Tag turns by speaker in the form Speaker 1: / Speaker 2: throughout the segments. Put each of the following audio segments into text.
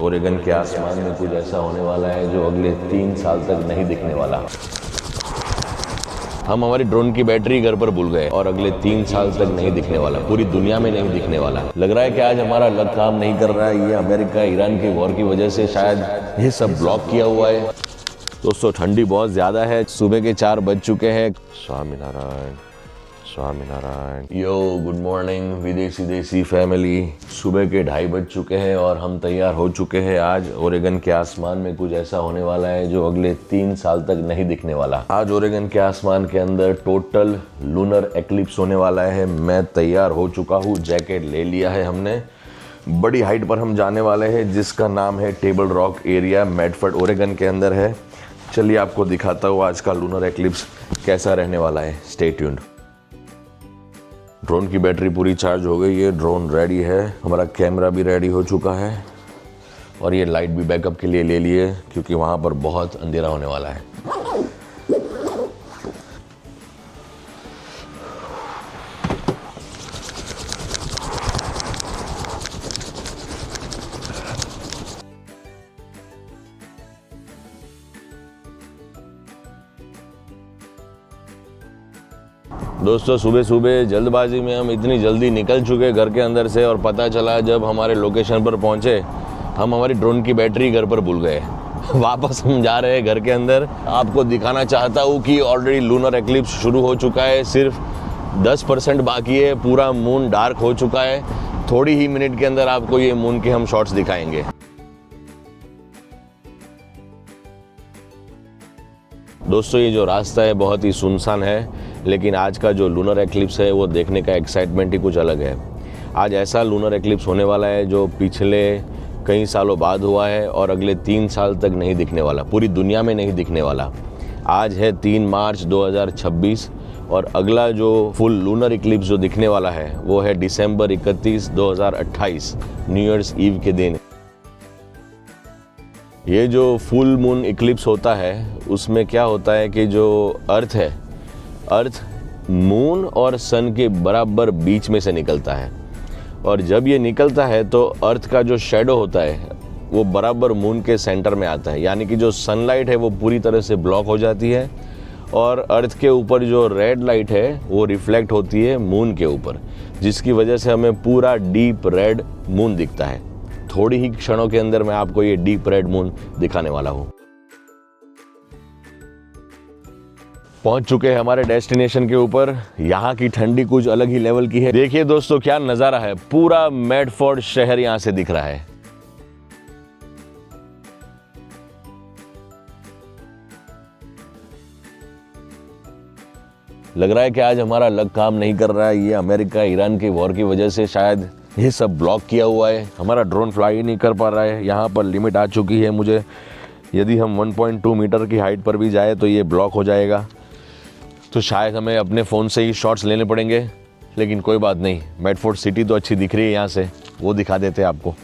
Speaker 1: Oregon के आसमान में कुछ ऐसा होने वाला है जो अगले 3 साल तक नहीं दिखने वाला। हम हमारी ड्रोन की बैटरी घर पर भूल गए और अगले 3 साल तक नहीं दिखने वाला, पूरी दुनिया में नहीं दिखने वाला। लग रहा है कि आज हमारा लक काम नहीं कर रहा है। ये अमेरिका ईरान के वॉर की वजह से शायद ये सब ब्लॉक किया हुआ है। दोस्तों ठंडी बहुत ज़्यादा है। सुबह के 4 बज चुके हैं। स्वामीनारायण स्वामीनारायण। यो गुड मॉर्निंग विदेशी देसी फैमिली। सुबह के 2:30 बज चुके हैं और हम तैयार हो चुके हैं। आज ओरेगन के आसमान में कुछ ऐसा होने वाला है जो अगले 3 साल तक नहीं दिखने वाला। आज ओरेगन के आसमान के अंदर टोटल लूनर एक्लिप्स होने वाला है। मैं तैयार हो चुका हूँ, जैकेट ले लिया है हमने। बड़ी हाइट पर हम जाने वाले हैं जिसका नाम है table rock area, Medford Oregon के अंदर है। चलिए आपको दिखाता हूँ आज का लूनर एक्लिप्स कैसा रहने वाला है। Stay tuned. ड्रोन की बैटरी पूरी चार्ज हो गई है, ड्रोन रेडी है, हमारा कैमरा भी रेडी हो चुका है और ये लाइट भी बैकअप के लिए ले लिए क्योंकि वहाँ पर बहुत अंधेरा होने वाला है। दोस्तों सुबह सुबह जल्दबाजी में हम इतनी जल्दी निकल चुके घर के अंदर से और पता चला जब हमारे लोकेशन पर पहुंचे हम हमारी ड्रोन की बैटरी घर पर भूल गए। वापस हम जा रहे हैं घर के अंदर। आपको दिखाना चाहता हूँ कि ऑलरेडी लूनर एक्लिप्स शुरू हो चुका है, सिर्फ 10% बाकी है, पूरा मून डार्क हो चुका है। थोड़ी ही मिनट के अंदर आपको ये मून के हम शॉट्स दिखाएंगे। दोस्तों ये जो रास्ता है बहुत ही सुनसान है, लेकिन आज का जो लूनर एक्लिप्स है वो देखने का एक्साइटमेंट ही कुछ अलग है। आज ऐसा लूनर एक्लिप्स होने वाला है जो पिछले कई सालों बाद हुआ है और अगले 3 साल तक नहीं दिखने वाला, पूरी दुनिया में नहीं दिखने वाला। आज है 3 मार्च 2026 और अगला जो फुल लूनर एक्लिप्स जो दिखने वाला है वो है दिसंबर 31, 2028 न्यू ईयर्स ईव के दिन। ये जो फुल मून इक्लिप्स होता है उसमें क्या होता है कि जो अर्थ है, अर्थ मून और सन के बराबर बीच में से निकलता है और जब ये निकलता है तो अर्थ का जो शैडो होता है वो बराबर मून के सेंटर में आता है, यानी कि जो सनलाइट है वो पूरी तरह से ब्लॉक हो जाती है और अर्थ के ऊपर जो रेड लाइट है वो रिफ्लेक्ट होती है मून के ऊपर, जिसकी वजह से हमें पूरा डीप रेड मून दिखता है। थोड़ी ही क्षणों के अंदर मैं आपको ये डीप रेड मून दिखाने वाला हूँ। पहुंच चुके हैं हमारे डेस्टिनेशन के ऊपर। यहाँ की ठंडी कुछ अलग ही लेवल की है। देखिए दोस्तों क्या नज़ारा है, पूरा मेडफोर्ड शहर यहाँ से दिख रहा है। लग रहा है कि आज हमारा लक काम नहीं कर रहा है। ये अमेरिका ईरान के वॉर की वजह से शायद ये सब ब्लॉक किया हुआ है। हमारा ड्रोन फ्लाई ही नहीं कर पा रहा है। यहाँ पर लिमिट आ चुकी है मुझे, यदि हम 1.2 मीटर की हाइट पर भी जाए तो ये ब्लॉक हो जाएगा। तो शायद हमें अपने फ़ोन से ही शॉट्स लेने पड़ेंगे, लेकिन कोई बात नहीं। मेडफोर्ड सिटी तो अच्छी दिख रही है यहाँ से, वो दिखा देते हैं आपको।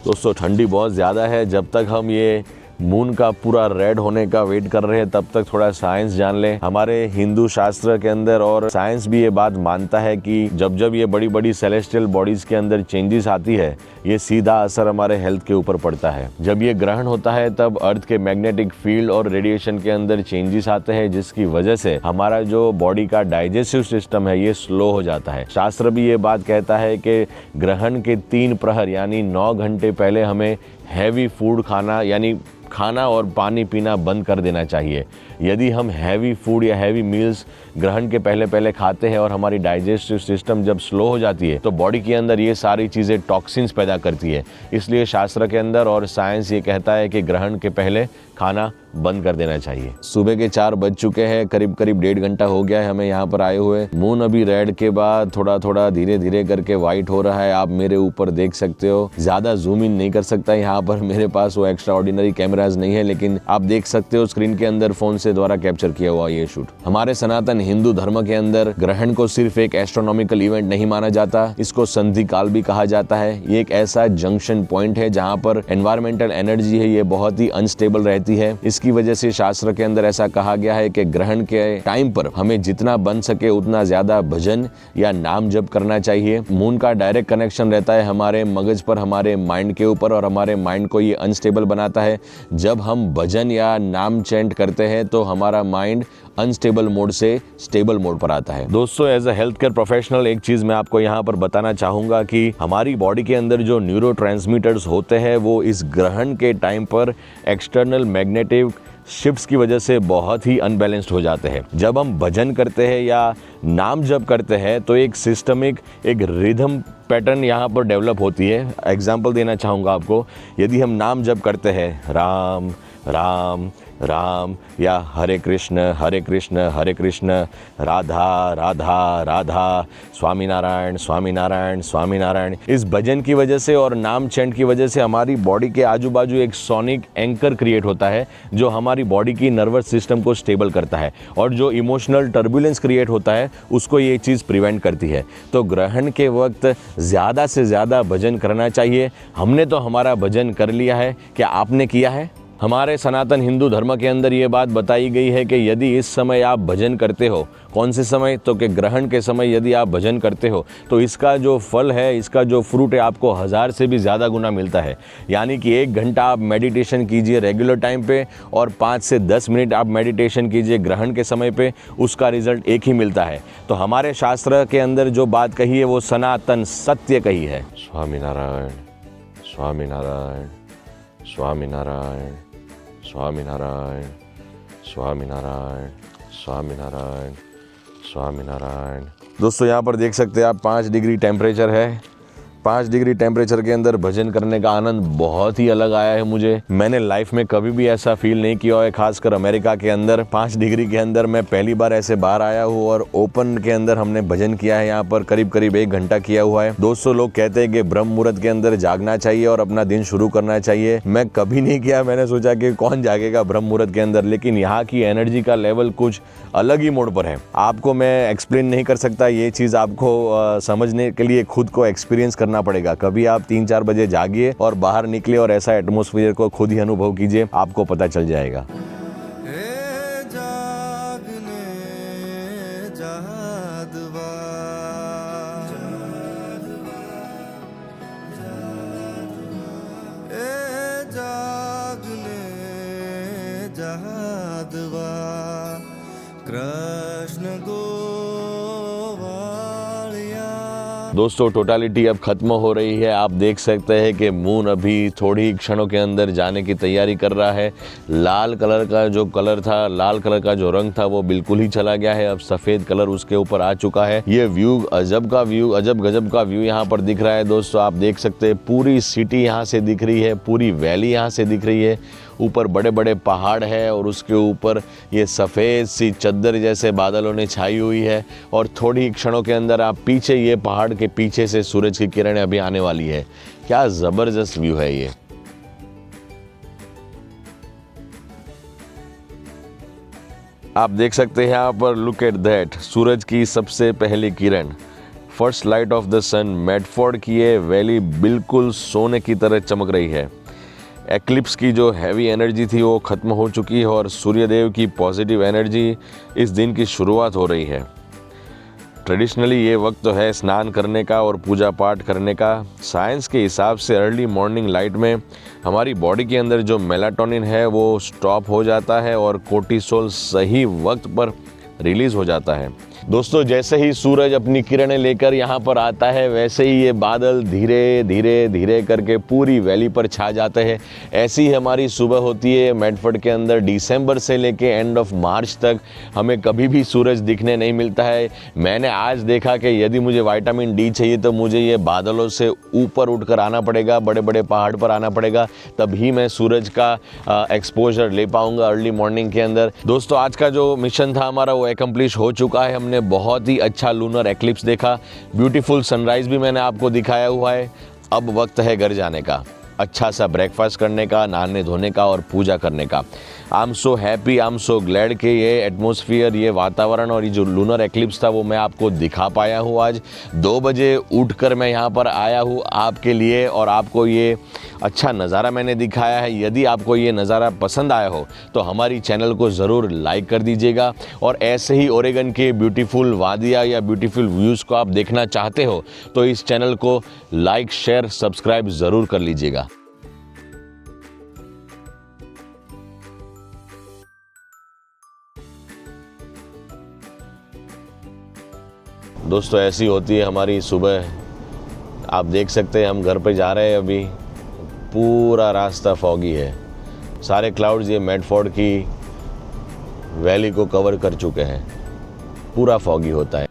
Speaker 1: दोस्तों ठंडी बहुत ज़्यादा है। जब तक हम ये मून का पूरा रेड होने का वेट कर रहे हैं तब तक थोड़ा साइंस जान लें। हमारे हिंदू शास्त्र के अंदर और साइंस भी ये बात मानता है कि जब जब ये बड़ी बड़ी सेलेस्टियल बॉडीज के अंदर चेंजेस आती है ये सीधा असर हमारे हेल्थ के ऊपर पड़ता है। जब ये ग्रहण होता है तब अर्थ के मैग्नेटिक फील्ड और रेडिएशन के अंदर चेंजेस आते हैं, जिसकी वजह से हमारा जो बॉडी का डाइजेस्टिव सिस्टम है ये स्लो हो जाता है। शास्त्र भी ये बात कहता है कि ग्रहण के 3 प्रहर यानी 9 घंटे पहले हमें हैवी फूड खाना यानी खाना और पानी पीना बंद कर देना चाहिए। यदि हम हैवी फूड या हैवी मील्स ग्रहण के पहले खाते हैं और हमारी डाइजेस्टिव सिस्टम जब स्लो हो जाती है तो बॉडी के अंदर ये सारी चीज़ें टॉक्सिन्स पैदा करती है। इसलिए शास्त्र के अंदर और साइंस ये कहता है कि ग्रहण के पहले खाना बंद कर देना चाहिए। सुबह के 4 बज चुके हैं, करीब 1.5 घंटा हो गया है हमें यहाँ पर आए हुए। मून अभी रेड के बाद थोड़ा थोड़ा धीरे धीरे करके वाइट हो रहा है। आप मेरे ऊपर देख सकते हो। ज़्यादा जूम इन नहीं कर सकता यहाँ पर, मेरे पास वो एक्स्ट्रा ऑर्डिनरी कैमराज नहीं है, लेकिन आप देख सकते हो स्क्रीन के अंदर फोन से द्वारा कैप्चर किया हुआ ये शूट। हमारे सनातन हिंदू धर्म के अंदर ग्रहण को सिर्फ एक एस्ट्रोनॉमिकल इवेंट नहीं माना जाता, इसको संधि काल भी कहा जाता है। ये एक ऐसा जंक्शन पॉइंट है जहाँ पर एनवायरमेंटल एनर्जी है ये बहुत ही अनस्टेबल रहती है। इसकी जिसकी वजह से शास्त्र के अंदर ऐसा कहा गया है कि ग्रहण के टाइम पर हमें जितना बन सके उतना ज़्यादा भजन या नाम जप करना चाहिए। मून का डायरेक्ट कनेक्शन रहता है हमारे मगज पर, हमारे माइंड के ऊपर, और हमारे माइंड को ये अनस्टेबल बनाता है। जब हम भजन या नाम चैंट करते हैं तो हमारा माइंड अनस्टेबल मोड से स्टेबल मोड पर आता है। दोस्तों, as a health care professional एक चीज़ मैं आपको यहाँ पर बताना चाहूँगा कि हमारी बॉडी के अंदर जो न्यूरोट्रांसमीटर्स होते हैं वो इस ग्रहण के टाइम पर एक्सटर्नल मैग्नेटिक शिफ्ट्स की वजह से बहुत ही अनबैलेंस्ड हो जाते हैं। जब हम भजन करते हैं या नाम जप करते हैं तो एक सिस्टमिक, एक रिदम पैटर्न यहाँ पर डेवलप होती है। एग्जाम्पल देना चाहूँगा आपको, यदि हम नाम जप करते हैं राम राम राम या हरे कृष्ण हरे कृष्ण हरे कृष्ण, राधा राधा राधा, स्वामीनारायण स्वामीनारायण स्वामीनारायण, इस भजन की वजह से और नाम चैंट की वजह से हमारी बॉडी के आजू बाजू एक सोनिक एंकर क्रिएट होता है जो हमारी बॉडी की नर्वस सिस्टम को स्टेबल करता है, और जो इमोशनल टर्बुलेंस क्रिएट होता है उसको ये चीज़ प्रिवेंट करती है। तो ग्रहण के वक्त ज़्यादा से ज़्यादा भजन करना चाहिए। हमने तो हमारा भजन कर लिया है, क्या आपने किया है? हमारे सनातन हिंदू धर्म के अंदर ये बात बताई गई है कि यदि इस समय आप भजन करते हो, कौन से समय, तो कि ग्रहण के समय यदि आप भजन करते हो तो इसका जो फल है, इसका जो फ्रूट है आपको 1000 से भी ज़्यादा गुना मिलता है। यानी कि 1 घंटा आप मेडिटेशन कीजिए रेगुलर टाइम पे और 5 से 10 मिनट आप मेडिटेशन कीजिए ग्रहण के समय पे, उसका रिजल्ट एक ही मिलता है। तो हमारे शास्त्र के अंदर जो बात कही है वो सनातन सत्य कही है। स्वामीनारायण स्वामीनारायण स्वामीनारायण स्वामीनारायण स्वामीनारायण स्वामीनारायण स्वामीनारायण। दोस्तों, यहाँ पर देख सकते हैं आप 5 डिग्री टेम्परेचर है। 5 डिग्री टेम्परेचर के अंदर भजन करने का आनंद बहुत ही अलग आया है मुझे। मैंने लाइफ में कभी भी ऐसा फील नहीं किया है, खासकर अमेरिका के अंदर 5 डिग्री के अंदर मैं पहली बार ऐसे बाहर आया हूँ और ओपन के अंदर हमने भजन किया है। यहाँ पर करीब करीब 1 घंटा किया हुआ है। 200 लोग कहते हैं कि ब्रह्म मुहूर्त के अंदर जागना चाहिए और अपना दिन शुरू करना चाहिए। मैं कभी नहीं किया, मैंने सोचा कि कौन जागेगा ब्रह्म मुहूर्त के अंदर, लेकिन यहाँ की एनर्जी का लेवल कुछ अलग ही मोड पर है। आपको मैं एक्सप्लेन नहीं कर सकता, ये चीज़ आपको समझने के लिए खुद को एक्सपीरियंस करना पड़ेगा। कभी आप 3-4 बजे जागिए और बाहर निकले और ऐसा एटमॉस्फेयर को खुद ही अनुभव कीजिए, आपको पता चल जाएगा।
Speaker 2: कृष्ण
Speaker 1: दोस्तों, टोटालिटी अब खत्म हो रही है। आप देख सकते हैं कि मून अभी थोड़ी ही क्षणों के अंदर जाने की तैयारी कर रहा है। लाल कलर का जो कलर था, लाल कलर का जो रंग था वो बिल्कुल ही चला गया है। अब सफ़ेद कलर उसके ऊपर आ चुका है। ये व्यू अजब गजब का व्यू यहाँ पर दिख रहा है। दोस्तों, आप देख सकते हैं पूरी सिटी यहाँ से दिख रही है, पूरी वैली यहाँ से दिख रही है। ऊपर बड़े बड़े पहाड़ है और उसके ऊपर ये सफ़ेद सी चद्दर जैसे बादलों ने छाई हुई है, और थोड़ी क्षणों के अंदर आप पीछे ये पहाड़ के पीछे से सूरज की किरणें अभी आने वाली है। क्या ज़बरदस्त व्यू है ये। आप देख सकते हैं यहाँ पर, लुक एट दैट, सूरज की सबसे पहली किरण, first light of the sun. Medford की ये वैली बिल्कुल सोने की तरह चमक रही है। एक्लिप्स की जो हैवी एनर्जी थी वो ख़त्म हो चुकी है और सूर्यदेव की पॉजिटिव एनर्जी इस दिन की शुरुआत हो रही है। ट्रेडिशनली ये वक्त तो है स्नान करने का और पूजा पाठ करने का। साइंस के हिसाब से अर्ली मॉर्निंग लाइट में हमारी बॉडी के अंदर जो मेलाटोनिन है वो स्टॉप हो जाता है और कोर्टिसोल सही वक्त पर रिलीज़ हो जाता है। दोस्तों, जैसे ही सूरज अपनी किरणें लेकर यहाँ पर आता है वैसे ही ये बादल धीरे धीरे धीरे करके पूरी वैली पर छा जाते हैं। ऐसी ही हमारी सुबह होती है मेडफोर्ड के अंदर। दिसंबर से लेके एंड ऑफ मार्च तक हमें कभी भी सूरज दिखने नहीं मिलता है। मैंने आज देखा कि यदि मुझे विटामिन डी चाहिए तो मुझे ये बादलों से ऊपर उठकर आना पड़ेगा, बड़े बड़े पहाड़ पर आना पड़ेगा, तभी मैं सूरज का एक्सपोजर ले पाऊँगा अर्ली मॉर्निंग के अंदर। दोस्तों, आज का जो मिशन था हमारा वो एकम्प्लिश हो चुका है। हमने बहुत ही अच्छा लूनर एक्लिप्स देखा, ब्यूटीफुल सनराइज भी मैंने आपको दिखाया हुआ है। अब वक्त है घर जाने का, अच्छा सा ब्रेकफास्ट करने का, नहाने धोने का और पूजा करने का। I am so happy, I am so glad कि ये एटमॉस्फेयर, ये वातावरण और ये जो लूनर एक्लिप्स था वो मैं आपको दिखा पाया हूँ। आज 2 बजे उठकर मैं यहाँ पर आया हूँ आपके लिए और आपको ये अच्छा नज़ारा मैंने दिखाया है। यदि आपको ये नज़ारा पसंद आया हो तो हमारी चैनल को ज़रूर लाइक कर दीजिएगा, और ऐसे ही ओरेगन के ब्यूटीफुल वादियाँ या ब्यूटीफुल व्यूज़ को आप देखना चाहते हो तो इस चैनल को लाइक, शेयर, सब्सक्राइब ज़रूर कर लीजिएगा। दोस्तों ऐसी होती है हमारी सुबह। आप देख सकते हैं हम घर पे जा रहे हैं, अभी पूरा रास्ता फॉगी है। सारे क्लाउड्स ये मेडफोर्ड की वैली को कवर कर चुके हैं, पूरा फॉगी होता है।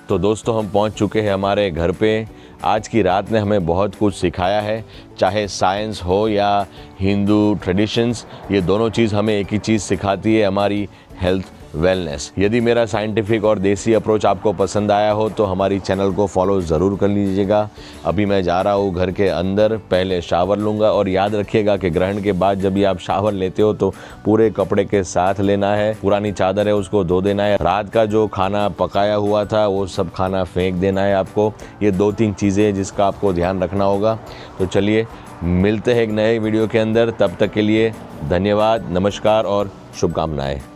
Speaker 1: तो दोस्तों हम पहुंच चुके हैं हमारे घर पे। आज की रात ने हमें बहुत कुछ सिखाया है, चाहे साइंस हो या हिंदू ट्रेडिशंस, ये दोनों चीज़ हमें एक ही चीज़ सिखाती है, हमारी हेल्थ वेलनेस। यदि मेरा साइंटिफिक और देसी अप्रोच आपको पसंद आया हो तो हमारी चैनल को फॉलो ज़रूर कर लीजिएगा। अभी मैं जा रहा हूँ घर के अंदर, पहले शावर लूँगा, और याद रखिएगा कि ग्रहण के बाद जब भी आप शावर लेते हो तो पूरे कपड़े के साथ लेना है। पुरानी चादर है उसको धो देना है। रात का जो खाना पकाया हुआ था वो सब खाना फेंक देना है आपको। ये 2-3 चीज़ें हैं जिसका आपको ध्यान रखना होगा। तो चलिए मिलते हैं एक नए वीडियो के अंदर। तब तक के लिए धन्यवाद, नमस्कार और शुभकामनाएं।